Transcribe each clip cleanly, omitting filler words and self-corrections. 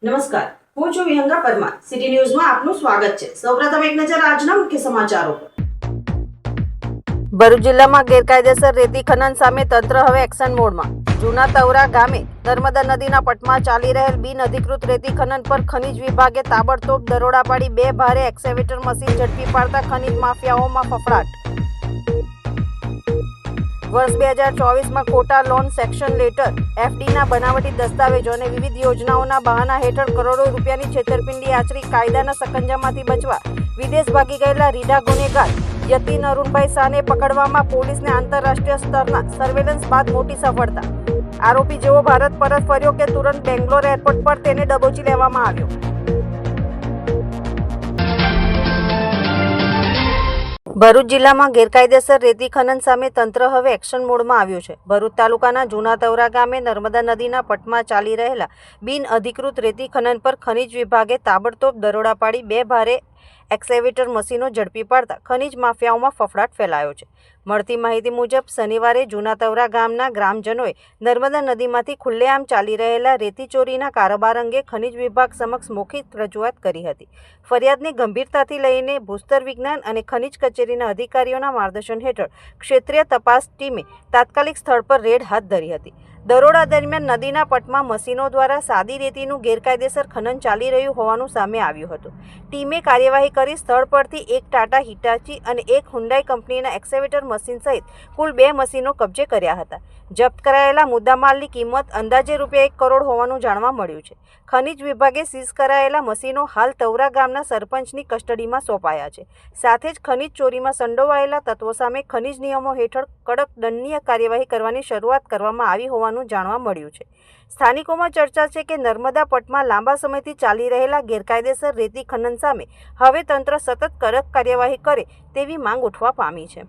નમસ્કાર, હું છું વિહંગા પરમાર. સિટી ન્યૂઝમાં આપનું સ્વાગત છે. સૌપ્રથમ એક નજર આજના મુખ્ય સમાચારો પર. ભરૂચ જિલ્લામાં ગેરકાયદેસર રેતી ખનન સામે તંત્ર હવે એક્શન મોડમાં. જૂના તવરા ગામે નર્મદા નદીના પટમાં ચાલી રહેલ બિન અધિકૃત રેતી ખનન પર ખનીજ વિભાગે તાબડતોબ દરોડા પાડી 2 ભારે એક્સ્કેવેટર મશીન ઝડપી પાડતા ખનીજ માફિયાઓમાં ફફડાટ. વર્ષ 2024માં ખોટા લોન સેક્શન લેટર, એફડીના બનાવટી દસ્તાવેજો અને વિવિધ યોજનાઓના બહાના હેઠળ કરોડો રૂપિયાની છેતરપિંડી આચરી કાયદાના સકંજામાંથી બચવા વિદેશ ભાગી ગયેલા રીઢા ગુનેગાર યતીન અરુણભાઈ શાહને પકડવામાં પોલીસને આંતરરાષ્ટ્રીય સ્તરના સર્વેલન્સ બાદ મોટી સફળતા. આરોપી જેવો ભારત પરત ફર્યો કે તુરંત બેંગ્લોર એરપોર્ટ પર તેને દબોચી લેવામાં આવ્યો. ભરૂચ જિલ્લામાં ગેરકાયદેસર રેતી ખનન સામે તંત્ર હવે એક્શન મોડમાં આવ્યું છે. ભરૂચ તાલુકાના જૂના તવરા ગામે નર્મદા નદીના પટમાં ચાલી રહેલા બિન અધિકૃત રેતી ખનન પર ખનીજ વિભાગે તાબડતોબ દરોડા પાડી 2 ભારે એક્સ્કેવેટર મશીનો ઝડપી પાડતા ખનીજ માફિયાઓમાં ફફડાટ ફેલાયો છે. મળતી માહિતી મુજબ શનિવારે જૂના તવરા ગામના ગ્રામજનોએ નર્મદા નદીમાંથી ખુલ્લેઆમ ચાલી રહેલા રેતી ચોરીના કારોબાર અંગે ખનીજ વિભાગ સમક્ષ મૌખિક રજૂઆત કરી હતી. ફરિયાદને ગંભીરતાથી લઈને ભૂસ્તર વિજ્ઞાન અને ખનીજ કચેરીના અધિકારીઓના માર્ગદર્શન હેઠળ ક્ષેત્રીય તપાસ ટીમે તાત્કાલિક સ્થળ પર રેડ હાથ ધરી હતી. દરોડા દરમિયાન નદીના પટમાં મશીનો દ્વારા સાદી રેતીનું ગેરકાયદેસર ખનન ચાલી રહ્યું હોવાનું સામે આવ્યું હતું. ટીમે કાર્યવાહી કરી સ્થળ પરથી એક ટાટા હિટાચી અને એક હુન્ડાઈ કંપનીના એક્સ્કેવેટર મશીન સહિત કુલ 2 મશીનો કબજે કર્યા હતા. જપ્ત કરાયેલા મુદ્દામાલની કિંમત અંદાજે ₹1 કરોડ હોવાનું જાણવા મળ્યું છે. ખનીજ વિભાગે સીઝ કરાયેલા મશીનો હાલ તવરા ગામના સરપંચની કસ્ટડીમાં સોંપાયા છે. સાથે જ ખનીજ ચોરીમાં સંડોવાયેલા તત્વો સામે ખનીજ નિયમો હેઠળ કડક દંડનીય કાર્યવાહી કરવાની શરૂઆત કરવામાં આવી હોવાનું જાણવા મળ્યું છે. સ્થાનિકોમાં ચર્ચા છે કે નર્મદા પટમાં લાંબા સમયથી ચાલી રહેલા ગેરકાયદેસર રેતી ખનન સામે હવે તંત્ર સતત કડક કાર્યવાહી કરે તેવી માંગ ઉઠવા પામી છે.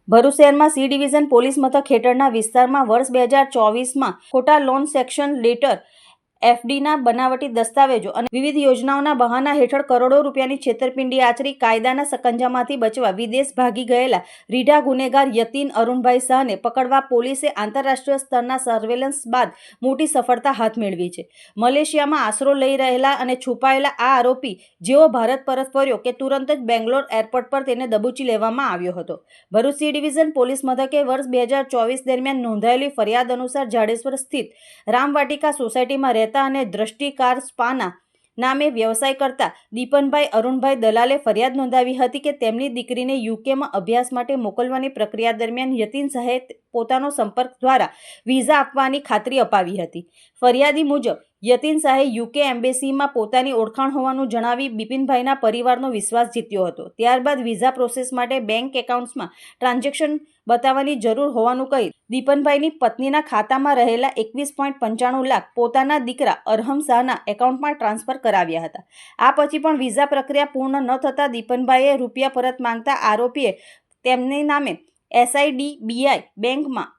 ભરૂચ શહેરમાં સી ડિવિઝન પોલીસ મથક હેઠળના વિસ્તારમાં વર્ષ 2024માં ખોટા લોન સેક્શન લેટર, એફડીના બનાવટી દસ્તાવેજો અને વિવિધ યોજનાઓના બહાના હેઠળ કરોડો રૂપિયાની છેતરપિંડી આચરી કાયદાના સકંજામાંથી બચવા વિદેશ ભાગી ગયેલા રીઢા ગુનેગાર યતીન અરુણભાઈ શાહને પકડવા પોલીસે આંતરરાષ્ટ્રીય સ્તરના સર્વેલન્સ બાદ મોટી સફળતા હાથ મેળવી છે. મલેશિયામાં આશરો લઈ રહેલા અને છુપાયેલા આ આરોપી જેવો ભારત પરત ફર્યો કે તુરંત જ બેંગ્લોર એરપોર્ટ પર તેને દબોચી લેવામાં આવ્યો હતો. ભરૂચ સી ડિવિઝન પોલીસ મથકે વર્ષ 2024 દરમિયાન નોંધાયેલી ફરિયાદ અનુસાર જાડેશ્વર સ્થિત રામવાટિકા સોસાયટીમાં રહેતા અને દ્રષ્ટિ કાર સ્પાના નામે વ્યવસાય કરતા દીપનભાઈ અરુણભાઈ દલાલે ફરિયાદ નોંધાવી હતી કે તેમની દીકરીને યુકેમાં અભ્યાસ માટે મોકલવાની પ્રક્રિયા દરમિયાન યતીન શાહે પોતાનો સંપર્ક દ્વારા વિઝા આપવાની ખાતરી અપાવી હતી. ફરિયાદી મુજબ યતીન શાહે યુકે એમ્બેસીમાં પોતાની ઓળખાણ હોવાનું જણાવી બિપિનભાઈના પરિવારનો વિશ્વાસ જીત્યો હતો. ત્યારબાદ વિઝા પ્રોસેસ માટે બેંક એકાઉન્ટ્સમાં ટ્રાન્ઝેક્શન બતાવવાની જરૂર હોવાનું કહી દીપનભાઈની પત્નીના ખાતામાં રહેલા 21.95 લાખ પોતાના દીકરા અરહમ શાહના એકાઉન્ટમાં ટ્રાન્સફર કરાવ્યા હતા. આ પછી પણ વિઝા પ્રક્રિયા પૂર્ણ ન થતાં દીપનભાઈએ રૂપિયા પરત માંગતા આરોપીએ તેમની નામે SIDBI બેંકમાં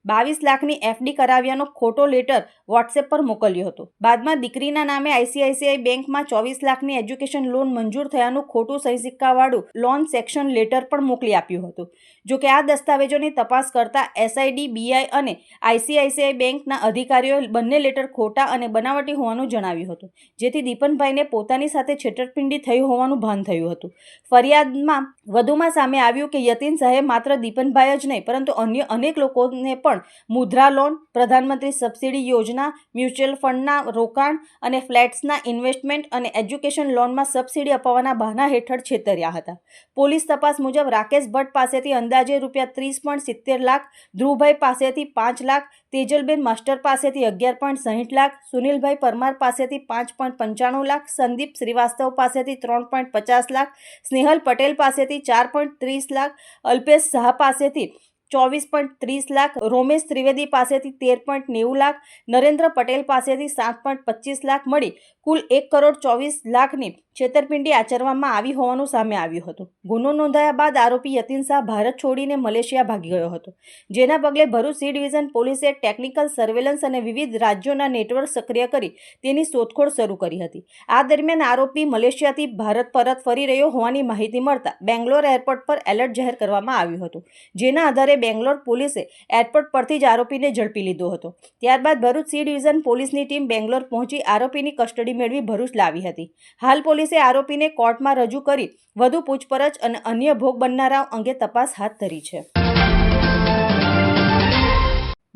22 લાખની એફડી કરાવ્યાનો ખોટો લેટર વોટ્સએપ પર મોકલ્યો હતો. બાદમાં દીકરીના નામે ICICI બેંકમાં 24 લાખની એજ્યુકેશન લોન મંજૂર થયાનું ખોટું સહી સિક્કાવાળું લોન સેક્શન લેટર પણ મોકલી આપ્યું હતું. જોકે આ દસ્તાવેજોની તપાસ કરતા SIDBI અને ICICI બેંકના અધિકારીઓએ બંને લેટર ખોટા અને બનાવટી હોવાનું જણાવ્યું હતું, જેથી દીપનભાઈને પોતાની સાથે છેતરપિંડી થઈ હોવાનું ભાન થયું હતું. ફરિયાદમાં વધુમાં સામે આવ્યું કે યતીન શાહે માત્ર દીપનભાઈ જ નહીં પરંતુ અન્ય અનેક લોકોને પણ મુદ્રા લોન, પ્રધાનમંત્રી સબસિડી યોજના, મ્યુચ્યુઅલ ફંડના રોકાણ અને ફ્લેટ્સના ઇન્વેસ્ટમેન્ટ અને એજ્યુકેશન લોનમાં સબસિડી અપાવવાના બહાના હેઠળ છેતર્યા હતા. પોલીસ તપાસ મુજબ રાકેશ ભટ્ટ પાસેથી અંદાજે ₹30.70 લાખ, ધ્રુવભાઈ પાસેથી 5 લાખ, તેજલબેન માસ્ટર પાસેથી 11.60 લાખ, સુનિલભાઈ પરમાર પાસેથી 5.95 લાખ, સંદીપ શ્રીવાસ્તવ પાસેથી 3.50 લાખ, સ્નેહલ પટેલ પાસેથી 4.30 લાખ, અલ્પેશ શાહ પાસેથી 24.30 લાખ, રોમેશ ત્રિવેદી પાસેથી 13.90 લાખ, નરેન્દ્ર પટેલ પાસેથી 7.25 લાખ મળી કુલ 1 કરોડ 24 લાખની છેતરપિંડી આચરવામાં આવી હોવાનું સામે આવ્યું હતું. ગુનો નોંધાયા બાદ આરોપી યતીન શાહ ભારત છોડીને મલેશિયા ભાગી ગયો હતો, જેના પગલે ભરૂચ સી ડિવિઝન પોલીસે ટેકનિકલ સર્વેલન્સ અને વિવિધ રાજ્યોના નેટવર્ક સક્રિય કરી તેની શોધખોળ શરૂ કરી હતી. આ દરમિયાન આરોપી મલેશિયાથી ભારત પરત ફરી રહ્યો હોવાની માહિતી મળતા બેંગ્લોર એરપોર્ટ પર એલર્ટ જાહેર કરવામાં આવ્યું હતું, જેના આધારે બેંગ્લોર પોલીસે એરપોર્ટ પરથી જ આરોપીને ઝડપી લીધો હતો. ત્યારબાદ ભરૂચ સી ડિવિઝન પોલીસની ટીમ બેંગ્લોર પહોંચી આરોપીની કસ્ટડી મેળવી ભરૂચ લાવી હતી. હાલ પોલીસે આરોપીને કોર્ટમાં રજૂ કરી વધુ પૂછપરછ અને અન્ય ભોગ બનનારાઓ અંગે તપાસ હાથ ધરી છે.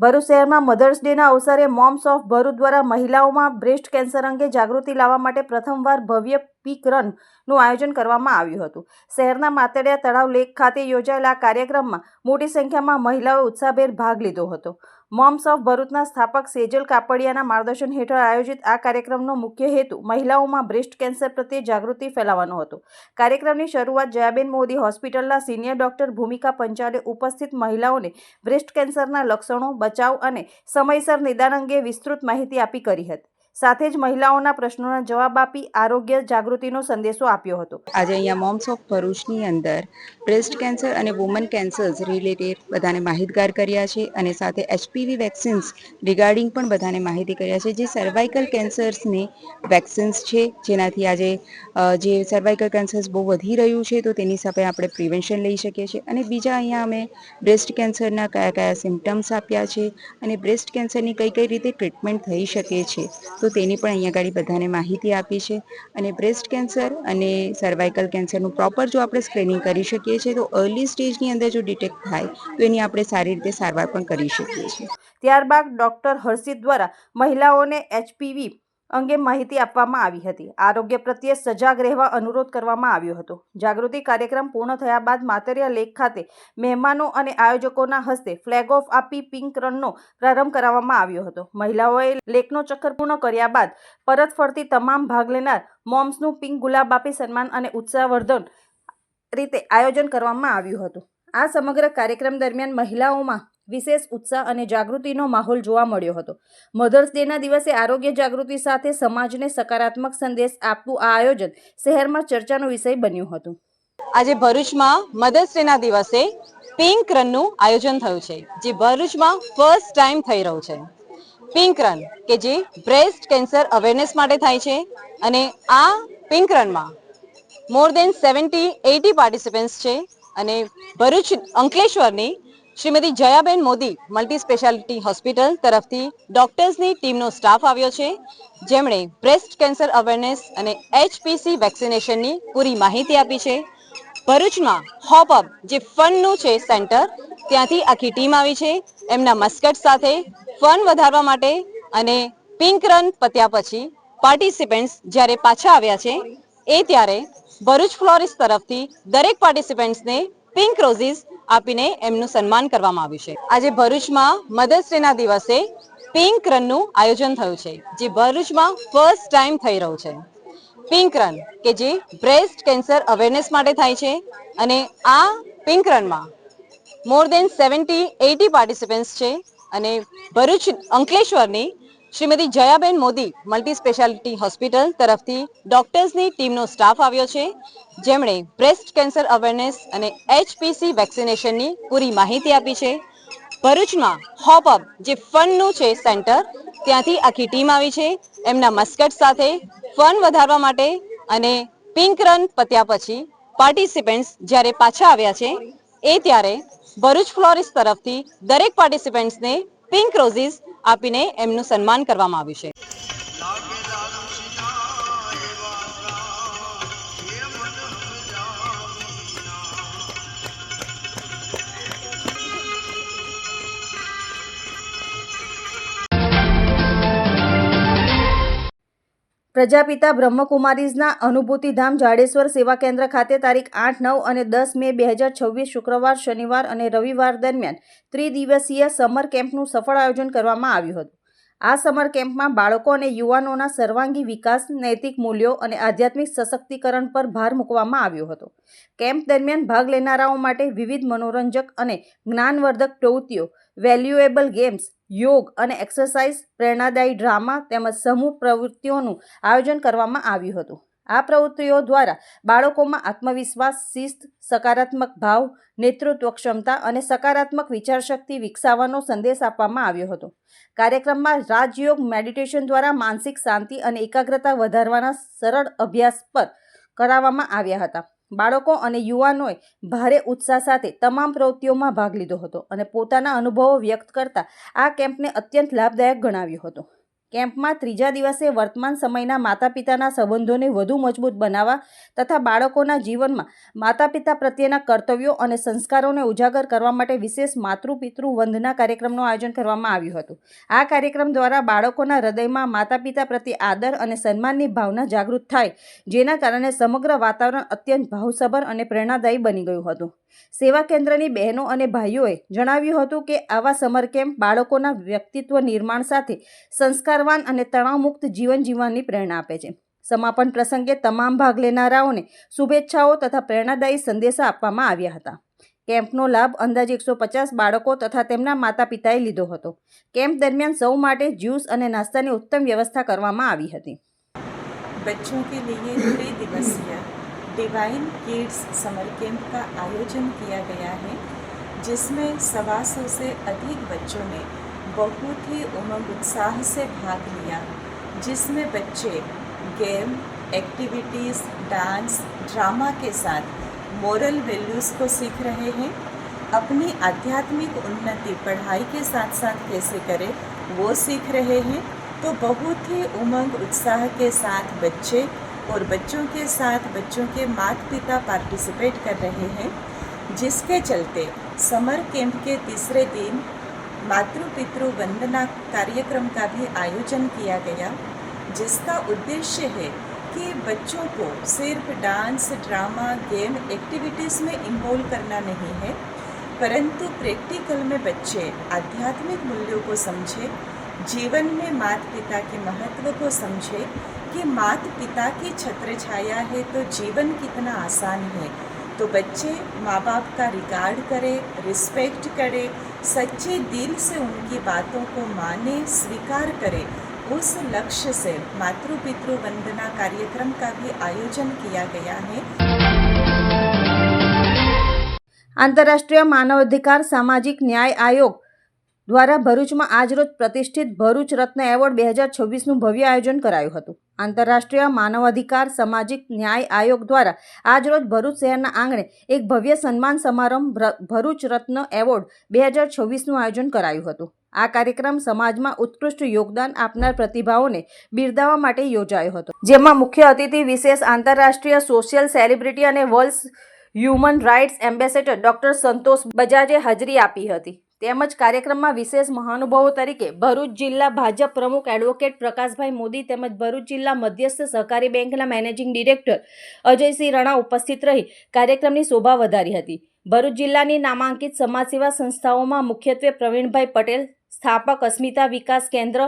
ભરૂચ શહેરમાં મધર્સ ડેના અવસરે મોમ્સ ઓફ ભરૂચ દ્વારા મહિલાઓમાં બ્રેસ્ટ કેન્સર અંગે જાગૃતિ લાવવા માટે પ્રથમવાર ભવ્ય પીક રનનું આયોજન કરવામાં આવ્યું હતું. શહેરના માતડિયા તળાવ લેક ખાતે યોજાયેલા આ કાર્યક્રમમાં મોટી સંખ્યામાં મહિલાઓએ ઉત્સાહભેર ભાગ લીધો હતો. મોમ્સ ઓફ ભરૂચના સ્થાપક સેજલ કાપડિયાના માર્ગદર્શન હેઠળ આયોજિત આ કાર્યક્રમનો મુખ્ય હેતુ મહિલાઓમાં બ્રેસ્ટ કેન્સર પ્રત્યે જાગૃતિ ફેલાવવાનો હતો. કાર્યક્રમની શરૂઆત જયાબેન મોદી હોસ્પિટલના સિનિયર ડોક્ટર ભૂમિકા પંચાલે ઉપસ્થિત મહિલાઓને બ્રેસ્ટ કેન્સરના લક્ષણો, બચાવ અને સમયસર નિદાન અંગે વિસ્તૃત માહિતી આપી કરી હતી. સાથે જ મહિલાઓના પ્રશ્નોના જવાબ આપી આરોગ્ય જાગૃતિનો સંદેશો આપ્યો હતો. આજે અહીંયા મોમ્સ ઓફ ભરૂચની અંદર બ્રેસ્ટ કેન્સર અને વુમન કેન્સર્સ રિલેટેડ બધાને માહિતગાર કર્યા છે અને સાથે HPV વેક્સિન્સ રિગાર્ડિંગ પણ બધાને માહિતી કર્યા છે. જે સર્વાઇકલ કેન્સર્સની વેક્સિન્સ છે, જેનાથી આજે જે સર્વાઇકલ કેન્સર્સ બહુ વધી રહ્યું છે તો તેની સાથે આપણે પ્રિવેન્શન લઈ શકીએ છીએ. અને બીજા અહીંયા અમે બ્રેસ્ટ કેન્સરના કયા કયા સિમ્ટમ્સ આપ્યા છે અને બ્રેસ્ટ કેન્સરની કઈ કઈ રીતે ટ્રીટમેન્ટ થઈ શકે છે તો તેની પણ અહીંયા આગળ બધાને માહિતી આપી છે. અને બ્રેસ્ટ કેન્સર અને સર્વાઇકલ કેન્સરનું પ્રોપર જો આપણે સ્ક્રીનિંગ કરી શકીએ છીએ તો અર્લી સ્ટેજની અંદર જો ડિટેક્ટ થાય તો એની આપણે સારી રીતે સારવાર પણ કરી શકીએ છીએ. ત્યારબાદ ડોક્ટર હર્ષિત દ્વારા મહિલાઓને HPV અંગે માહિતી આપવામાં આવી હતી. આરોગ્ય પ્રત્યે સજાગ રહેવા અનુરોધ કરવામાં આવ્યો હતો. જાગૃતિ કાર્યક્રમ પૂર્ણ થયા બાદ માતરિયા લેક ખાતે મહેમાનો અને આયોજકોના હસ્તે ફ્લેગ ઓફ આપી પિંક રનનો પ્રારંભ કરાવવામાં આવ્યો હતો. મહિલાઓએ લેકનો ચક્કર પૂર્ણ કર્યા બાદ પરત ફરતી તમામ ભાગ લેનાર મોમ્સનું પિંક ગુલાબ આપી સન્માન અને ઉત્સાહવર્ધન રીતે આયોજન કરવામાં આવ્યું હતું. આ સમગ્ર કાર્યક્રમ દરમિયાન મહિલાઓમાં વિશેષ ઉત્સાહ અને જાગૃતિનો માહોલ જોવા મળ્યો હતો. મધર્સ ડેના દિવસે આરોગ્ય જાગૃતિ સાથે સમાજને સકારાત્મક સંદેશ આપતું આ આયોજન શહેરમાં ચર્ચાનો વિષય બન્યું હતું. આજે ભરૂચમાં મધર્સ ડેના દિવસે પિંક રનનું આયોજન થયું છે, જે ભરૂચમાં ફર્સ્ટ ટાઈમ થઈ રહ્યું છે. પિંક રન કે જે બ્રેસ્ટ કેન્સર અવેરનેસ માટે થાય છે અને આ પિંક રનમાં મોર દેન 70-80 પાર્ટિસિપન્ટ્સ છે અને ભરૂચ અંકલેશ્વરની Shrimati Jayaben Modi multi speciality hospital તરફથી ડોક્ટર્સની ટીમનો સ્ટાફ આવ્યો છે, જેમણે બ્રેસ્ટ કેન્સર અવેરનેસ અને HPC વેક્સિનેશનની પૂરી માહિતી આપી છે. ભરૂચમાં હોપઅપ જે ફનનું છે સેન્ટર, ત્યાંથી આખી ટીમ આવી છે એમના મસ્કટ સાથે ફન વધારવા માટે. અને પિંક રન પત્યા પછી પાર્ટિસિપન્ટ્સ જ્યારે પાછા આવ્યા છે એ ત્યારે ભરૂચ ફ્લોરિસ્ટ તરફથી દરેક પાર્ટિસિપન્ટ્સને પિંક રોઝીસ આપીને એમનું સન્માન કરવામાં આવ્યું છે. આજે ભરૂચમાં મધર્સ ડેના દિવસે પિંક રનનું આયોજન થયું છે, જે ભરૂચમાં ફર્સ્ટ ટાઈમ થઈ રહ્યું છે. પિંક રન કે જે બ્રેસ્ટ કેન્સર અવેરનેસ માટે થાય છે અને આ પિંક રનમાં મોર દેન 70-80 પાર્ટિસિપન્ટ્સ છે અને ભરૂચ અંકલેશ્વરની Shrimati Jayaben Modi multi speciality hospital તરફથી ડોક્ટર્સની ટીમનો સ્ટાફ આવ્યો છે, જેમણે બ્રેસ્ટ કેન્સર અવેરનેસ અને HPC વેક્સિનેશનની પૂરી માહિતી આપી છે. ભરૂચમાં હોપઅપ જે ફનનું છે સેન્ટર, ત્યાંથી આખી ટીમ આવી છે એમના મસ્કટ સાથે ફન વધારવા માટે. અને પિંક રન પત્યા પછી પાર્ટિસિપન્ટ્સ જ્યારે પાછા આવ્યા છે એ ત્યારે ભરૂચ ફ્લોરિસ્ટ તરફથી દરેક પાર્ટિસિપન્ટ્સને પિંક રોઝીસ આપીને એમનું સન્માન કરવામાં આવ્યું છે. પ્રજાપિતા બ્રહ્મકુમારીઝના અનુભૂતિધામ જાડેશ્વર સેવા કેન્દ્ર ખાતે તારીખ 8, 9 અને 10 મે 2026 શુક્રવાર, શનિવાર અને રવિવાર દરમિયાન ત્રિદિવસીય સમર કેમ્પનું સફળ આયોજન કરવામાં આવ્યું હતું. આ સમર કેમ્પમાં બાળકો અને યુવાનોના સર્વાંગી વિકાસ, નૈતિક મૂલ્યો અને આધ્યાત્મિક સશક્તિકરણ પર ભાર મૂકવામાં આવ્યો હતો. કેમ્પ દરમિયાન ભાગ લેનારાઓ માટે વિવિધ મનોરંજક અને જ્ઞાનવર્ધક પ્રવૃત્તિઓ, વેલ્યુએબલ ગેમ્સ, યોગ અને એક્સરસાઇઝ, પ્રેરણાદાયી ડ્રામા તેમજ સમૂહ પ્રવૃત્તિઓનું આયોજન કરવામાં આવ્યું હતું. આ પ્રવૃત્તિઓ દ્વારા બાળકોમાં આત્મવિશ્વાસ, શિસ્ત, સકારાત્મક ભાવ, નેતૃત્વ ક્ષમતા અને સકારાત્મક વિચારશક્તિ વિકસાવવાનો સંદેશ આપવામાં આવ્યો હતો. કાર્યક્રમમાં રાજયોગ મેડિટેશન દ્વારા માનસિક શાંતિ અને એકાગ્રતા વધારવાના સરળ અભ્યાસ પર કરાવવામાં આવ્યા હતા. બાળકો અને યુવાનોએ ભારે ઉત્સાહ સાથે તમામ પ્રવૃત્તિઓમાં ભાગ લીધો હતો અને પોતાના અનુભવો વ્યક્ત કરતા આ કેમ્પને અત્યંત લાભદાયક ગણાવ્યો હતો. કેમ્પમાં ત્રીજા દિવસે વર્તમાન સમયના માતા પિતાના સંબંધોને વધુ મજબૂત બનાવવા તથા બાળકોના જીવનમાં માતા પિતા પ્રત્યેના કર્તવ્યો અને સંસ્કારોને ઉજાગર કરવા માટે વિશેષ માતૃ-પિતૃ વંદના કાર્યક્રમનું આયોજન કરવામાં આવ્યું હતું. આ કાર્યક્રમ દ્વારા બાળકોના હૃદયમાં માતા પિતા પ્રત્યે આદર અને સન્માનની ભાવના જાગૃત થાય, જેના કારણે સમગ્ર વાતાવરણ અત્યંત ભાવસભર અને પ્રેરણાદાયી બની ગયું હતું. સેવા કેન્દ્રની બહેનો અને ભાઈઓએ જણાવ્યું હતું કે આવા સમર કેમ્પ બાળકોના વ્યક્તિત્વ નિર્માણ સાથે સંસ્કારવાન અને તણાવમુક્ત જીવન જીવવાની પ્રેરણા આપે છે. સમાપન પ્રસંગે તમામ ભાગ લેનારાઓને શુભેચ્છાઓ તથા પ્રેરણાદાયી સંદેશા આપવામાં આવ્યા હતા. કેમ્પનો લાભ અંદાજે 150 બાળકો તથા તેમના માતા પિતાએ લીધો હતો. કેમ્પ દરમિયાન સૌ માટે જ્યુસ અને નાસ્તાની ઉત્તમ વ્યવસ્થા કરવામાં આવી હતી. बच्चों के लिए 3 दिवसीय डिवाइन किड्स समर कैंप का आयोजन किया गया है, जिसमें 125 से अधिक बच्चों ने बहुत ही उमंग उत्साह से भाग लिया, जिसमें बच्चे गेम, एक्टिविटीज़, डांस, ड्रामा के साथ मोरल वैल्यूज़ को सीख रहे हैं. अपनी आध्यात्मिक उन्नति पढ़ाई के साथ साथ कैसे करें वो सीख रहे हैं. तो बहुत ही उमंग उत्साह के साथ बच्चे और बच्चों के साथ बच्चों के माता पिता पार्टिसिपेट कर रहे हैं, जिसके चलते समर कैंप के तीसरे दिन मातृ पितृ वंदना कार्यक्रम का भी आयोजन किया गया, जिसका उद्देश्य है कि बच्चों को सिर्फ डांस, ड्रामा, गेम, एक्टिविटीज़ में इन्वॉल्व करना नहीं है, परंतु प्रैक्टिकल में बच्चे आध्यात्मिक मूल्यों को समझे, जीवन में माता पिता के महत्व को समझे कि माता पिता की छत्र छाया है तो जीवन कितना आसान है. तो बच्चे माँ बाप का रिगार्ड करें, रिस्पेक्ट करें, सच्चे दिल से उनकी बातों को माने, स्वीकार करें. उस लक्ष्य से मातृ पितृ वंदना कार्यक्रम का भी आयोजन किया गया है. આંતરરાષ્ટ્રીય માનવાધિકાર સામાજિક ન્યાય આયોગ દ્વારા ભરૂચમાં આજરોજ પ્રતિષ્ઠિત ભરૂચ રત્ન એવોર્ડ 2026નું ભવ્ય આયોજન કરાયું હતું. આંતરરાષ્ટ્રીય માનવાધિકાર સામાજિક ન્યાય આયોગ દ્વારા આજરોજ ભરૂચ શહેરના આંગણે એક ભવ્ય સન્માન સમારંભ ભરૂચ રત્ન એવોર્ડ 2026નું આયોજન કરાયું હતું. આ કાર્યક્રમ સમાજમાં ઉત્કૃષ્ટ યોગદાન આપનાર પ્રતિભાઓને બિરદાવવા માટે યોજાયો હતો, જેમાં મુખ્ય અતિથિ વિશેષ આંતરરાષ્ટ્રીય સોશિયલ સેલિબ્રિટી અને world human rights ambassador doctor Santosh બજાજે હાજરી આપી હતી. તેમજ કાર્યક્રમમાં વિશેષ મહાનુભાવો તરીકે ભરૂચ જિલ્લા ભાજપ પ્રમુખ એડવોકેટ પ્રકાશભાઈ મોદી તેમજ ભરૂચ જિલ્લા મધ્યસ્થ સહકારી બેંકના મેનેજિંગ ડિરેક્ટર અજયસિંહ રણા ઉપસ્થિત રહી કાર્યક્રમની શોભા વધારી હતી. ભરૂચ જિલ્લાની નામાંકિત સમાજસેવા સંસ્થાઓમાં મુખ્યત્વે પ્રવીણભાઈ પટેલ, સ્થાપક અસ્મિતા વિકાસ કેન્દ્ર,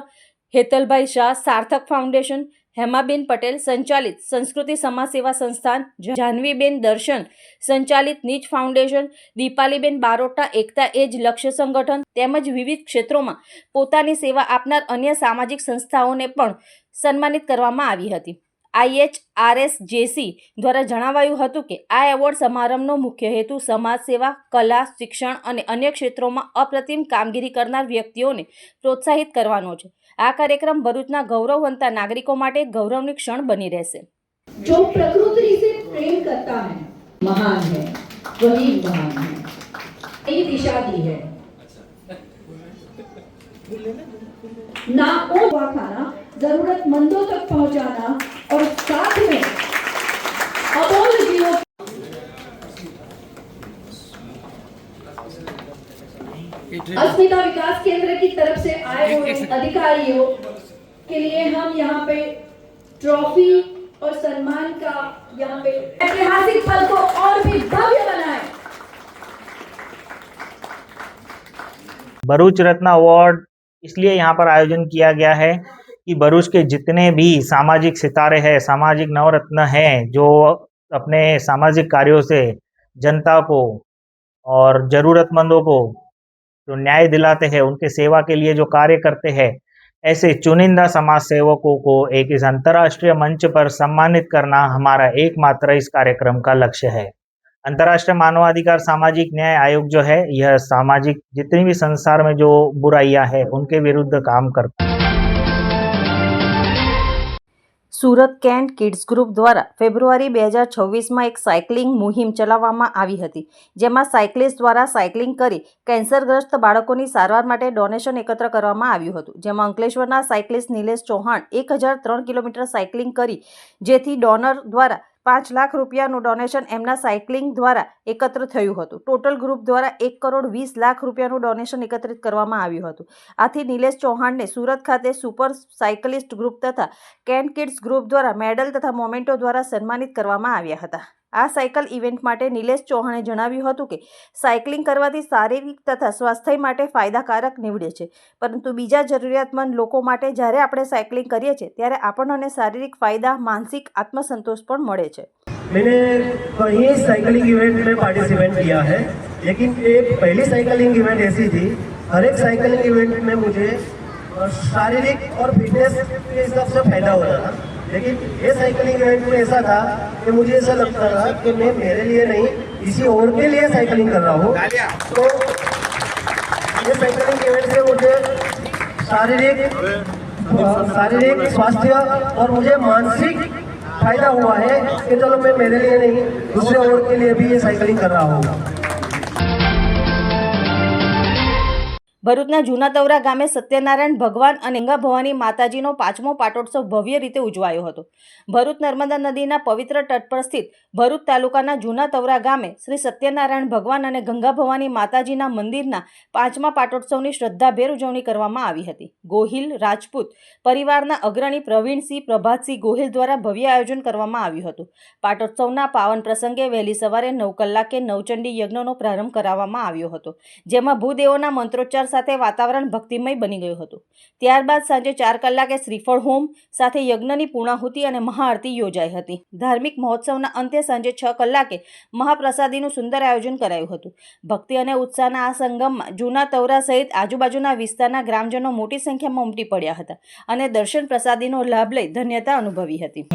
હેતલભાઈ શાહ, સાર્થક ફાઉન્ડેશન, હેમાબેન પટેલ સંચાલિત સંસ્કૃતિ સમાજ સેવા સંસ્થાન, જાહ્નવીબેન દર્શન સંચાલિત નીચ ફાઉન્ડેશન, દીપાલીબેન બારોટા એકતા એજ લક્ષ્ય સંગઠન તેમજ વિવિધ ક્ષેત્રોમાં પોતાની સેવા આપનાર અન્ય સામાજિક સંસ્થાઓને પણ સન્માનિત કરવામાં આવી હતી. IHRSJC દ્વારા જણાવાયું હતું કે આ એવોર્ડ સમારંભનો મુખ્ય હેતુ સમાજ સેવા, કલા, શિક્ષણ અને અન્ય ક્ષેત્રોમાં અપ્રતિમ કામગીરી કરનાર વ્યક્તિઓને પ્રોત્સાહિત કરવાનો છે. આ કાર્યક્રમ ભરૂચના ગૌરવવંતા નાગરિકો માટે ગૌરવની ક્ષણ બની રહેશે. जो प्रकृति से प्रेम करता है महान है, वही महान है. नई दिशा दी है. ना ओ खाना जरूरतमंदों तक पहुंचाना और साथ में अबोल जीवों अस्मिता विकास केंद्र की तरफ से आए हुए अधिकारियों के लिए हम यहाँ पे ट्रॉफी और सम्मान का यहाँ पे ऐतिहासिक पल को और भी भव्य बनाए. भरूच रत्न अवार्ड इसलिए यहाँ पर आयोजन किया गया है कि भरूच के जितने भी सामाजिक सितारे हैं, सामाजिक नवरत्न हैं, जो अपने सामाजिक कार्यों से जनता को और ज़रूरतमंदों को जो न्याय दिलाते हैं, उनके सेवा के लिए जो कार्य करते हैं, ऐसे चुनिंदा समाज सेवकों को एक इस अंतर्राष्ट्रीय मंच पर सम्मानित करना हमारा एकमात्र इस कार्यक्रम का लक्ष्य है. अंतर्राष्ट्रीय मानवाधिकार सामाजिक न्याय आयोग जो है, यह सामाजिक जितनी भी संसार में जो बुराइयां हैं उनके विरुद्ध काम करता है. સુરત કેન્ટ કિડ્સ ગ્રુપ દ્વારા ફેબ્રુઆરી 2026માં એક સાયકલિંગ મુહિમ ચલાવવામાં આવી હતી, જેમાં સાયકલિસ્ટ દ્વારા સાયકલિંગ કરી કેન્સરગ્રસ્ત બાળકોની સારવાર માટે ડોનેશન એકત્ર કરવામાં આવ્યું હતું, જેમાં અંકલેશ્વરના cyclist Nilesh Chauhan 1003 kilometre cycling કરી જેથી ડોનર દ્વારા 5 લાખ રૂપિયાનું ડોનેશન એમના સાયકલિંગ દ્વારા એકત્ર થયું હતું. ટોટલ ગ્રુપ દ્વારા 1,20,00,000 રૂપિયાનું ડોનેશન એકત્રિત કરવામાં આવ્યું હતું. આથી નિલેશ ચૌહાણને સુરત ખાતે સુપર સાયકલિસ્ટ ગ્રુપ તથા કેન્ટ કિડ્સ ગ્રુપ દ્વારા મેડલ તથા મોમેન્ટો દ્વારા સન્માનિત કરવામાં આવ્યા હતા. આ સાયકલ ઇવેન્ટ માટે નિલેશ ચૌહાણે જણાવ્યું હતું કે સાયકલિંગ કરવાથી શારીરિક તથા સ્વાસ્થ્ય માટે ફાયદાકારક નીવડે છે, પરંતુ બીજા જરૂરિયાતમંદ લોકો માટે જ્યારે આપણે સાયકલિંગ કરીએ છીએ ત્યારે આપણને શારીરિક फायदा, मानसिक आत्मसंतोष પણ મળે છે. मैंने कई साइकिलिंग इवेंट में पार्टिसिपेट किया है, लेकिन एक पहली साइकिलिंग इवेंट ऐसी थी, हर एक साइकिलिंग इवेंट में मुझे शारीरिक और फिटनेस के हिसाब से फायदा होता था, लेकिन ये साइकिलिंग इवेंट में ऐसा था कि मुझे ऐसा लगता था कि मैं मेरे लिए नहीं किसी और के लिए साइकिलिंग कर रहा हूँ. तो ये साइकिलिंग इवेंट से मुझे शारीरिक स्वास्थ्य और मुझे मानसिक फायदा हुआ है कि चलो मैं मेरे लिए नहीं दूसरे और के लिए भी ये साइकिलिंग कर रहा हूँ. ભરૂચના જૂના તવરા ગામે સત્યનારાયણ ભગવાન અને ગંગા ભવાની માતાજીનો 5મો પાટોત્સવ ભવ્ય રીતે ઉજવાયો હતો. ભરૂચ નર્મદા નદીના પવિત્ર તટ પર સ્થિત ભરૂચ તાલુકાના જૂના તવરા ગામે શ્રી સત્યનારાયણ ભગવાન અને ગંગા ભવાની માતાજીના મંદિરના 5મા પાટોત્સવની શ્રદ્ધાભેર ઉજવણી કરવામાં આવી હતી. ગોહિલ રાજપૂત પરિવારના અગ્રણી પ્રવીણસિંહ પ્રભાતસિંહ ગોહિલ દ્વારા ભવ્ય આયોજન કરવામાં આવ્યું હતું. પાટોત્સવના પાવન પ્રસંગે વહેલી સવારે 9 કલાકે નવચંડી યજ્ઞનો પ્રારંભ કરાવવામાં આવ્યો હતો, જેમાં ભૂદેવોના મંત્રોચ્ચાર સાથે વાતાવરણ ભક્તિમય બની ગયું હતું. ત્યારબાદ સાંજે 4 કલાકે શ્રીફળ હોમ સાથે યજ્ઞની પૂર્ણાહુતિ અને મહાઆરતી યોજાઈ હતી. ધાર્મિક મહોત્સવના અંતે સાંજે 6 કલાકે મહાપ્રસાદીનું સુંદર આયોજન કરાયું હતું. ભક્તિ અને ઉત્સાહના આ સંગમમાં જૂના તવરા સહિત આજુબાજુના વિસ્તારના ગ્રામજનો મોટી સંખ્યામાં ઉમટી પડ્યા હતા અને દર્શન પ્રસાદીનો લાભ લઈ ધન્યતા અનુભવી હતી.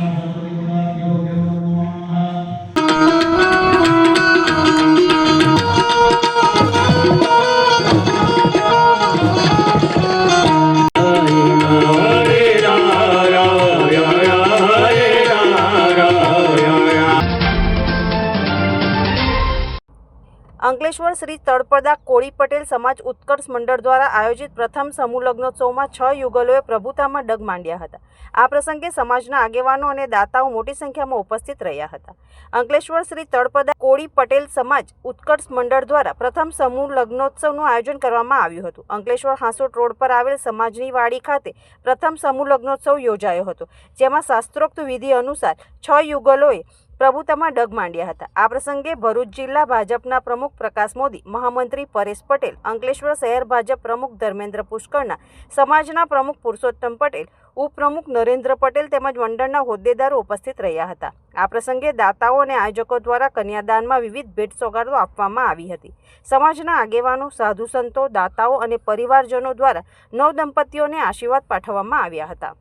અંકલેશ્વર શ્રી તળપદા કોળી પટેલ સમાજ ઉત્કર્ષ મંડળ દ્વારા આયોજિત પ્રથમ સમૂહ લગ્નોત્સવમાં 6 યુગલોએ પ્રભુતામાં ડગ માંડ્યા હતા. આ પ્રસંગે સમાજના આગેવાનો અને દાતાઓ મોટી સંખ્યામાં ઉપસ્થિત રહ્યા હતા. અંકલેશ્વર શ્રી તળપદા કોળી પટેલ સમાજ ઉત્કર્ષ મંડળ દ્વારા પ્રથમ સમૂહ લગ્નોત્સવનું આયોજન કરવામાં આવ્યું હતું. અંકલેશ્વર હાંસોટ રોડ પર આવેલ સમાજની વાડી ખાતે પ્રથમ સમૂહ લગ્નોત્સવ યોજાયો હતો, જેમાં શાસ્ત્રોક્ત વિધિ અનુસાર 6 યુગલોએ પ્રભુતામાં ડગ માંડ્યા હતા. આ પ્રસંગે ભરૂચ જિલ્લા ભાજપના પ્રમુખ પ્રકાશ મોદી, મહામંત્રી પરેશ પટેલ, અંકલેશ્વર શહેર ભાજપ પ્રમુખ ધર્મેન્દ્ર પુષ્કરના, સમાજના પ્રમુખ પુરુષોત્તમ પટેલ, ઉપપ્રમુખ નરેન્દ્ર પટેલ તેમજ મંડળના હોદ્દેદારો ઉપસ્થિત રહ્યા હતા. આ પ્રસંગે દાતાઓ અને આયોજકો દ્વારા કન્યાદાનમાં વિવિધ ભેટ સોગાદો આપવામાં આવી હતી. સમાજના આગેવાનો, સાધુ સંતો, દાતાઓ અને પરિવારજનો દ્વારા નવદંપતીઓને આશીર્વાદ પાઠવવામાં આવ્યા હતા.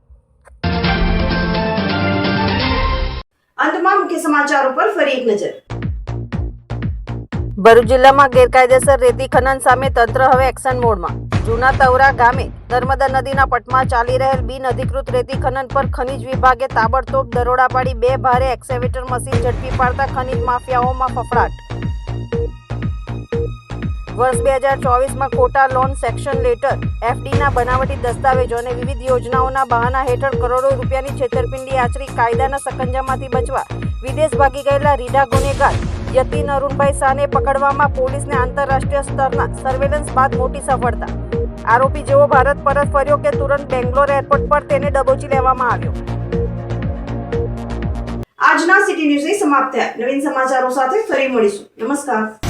અંતમાં મુખ્ય સમાચારો પર ફરી એક નજર. ભરૂચ જિલ્લામાં ગેરકાયદેસર રેતી ખનન સામે તંત્ર હવે એક્શન મોડમાં. જૂના તવરા ગામે નર્મદા નદીના પટમાં ચાલી રહેલ બિન અધિકૃત રેતી ખનન પર ખનીજ વિભાગે તાબડતોબ દરોડા પાડી 2 ભારે એક્સકેવેટર મશીન ઝડપી પાડતા ખનીજ માફિયાઓમાં ફફડાટ. વર્ષ 2024માં ખોટા લોન સેક્શન લેટર, એફડીના બનાવટી દસ્તાવેજો અને વિવિધ યોજનાઓના બહાના હેઠળ કરોડો રૂપિયાની છેતરપિંડી આચરી કાયદાના સકંજામાંથી બચવા વિદેશ ભાગી ગયેલા રીઢા ગુનેગાર યતિન અરુણભાઈ શાહને પકડવામાં પોલીસને આંતરરાષ્ટ્રીય સ્તરના સર્વેલન્સ બાદ મોટી સફળતા. આરોપી જેવો ભારત પરત ફર્યો કે તુરંત બેંગ્લોર એરપોર્ટ પર તેને દબોચી લેવામાં આવ્યો. આજના સિટી ન્યૂઝ સમાપ્ત થયા. નવીન સમાચારો સાથે ફરી મળીશું. નમસ્કાર.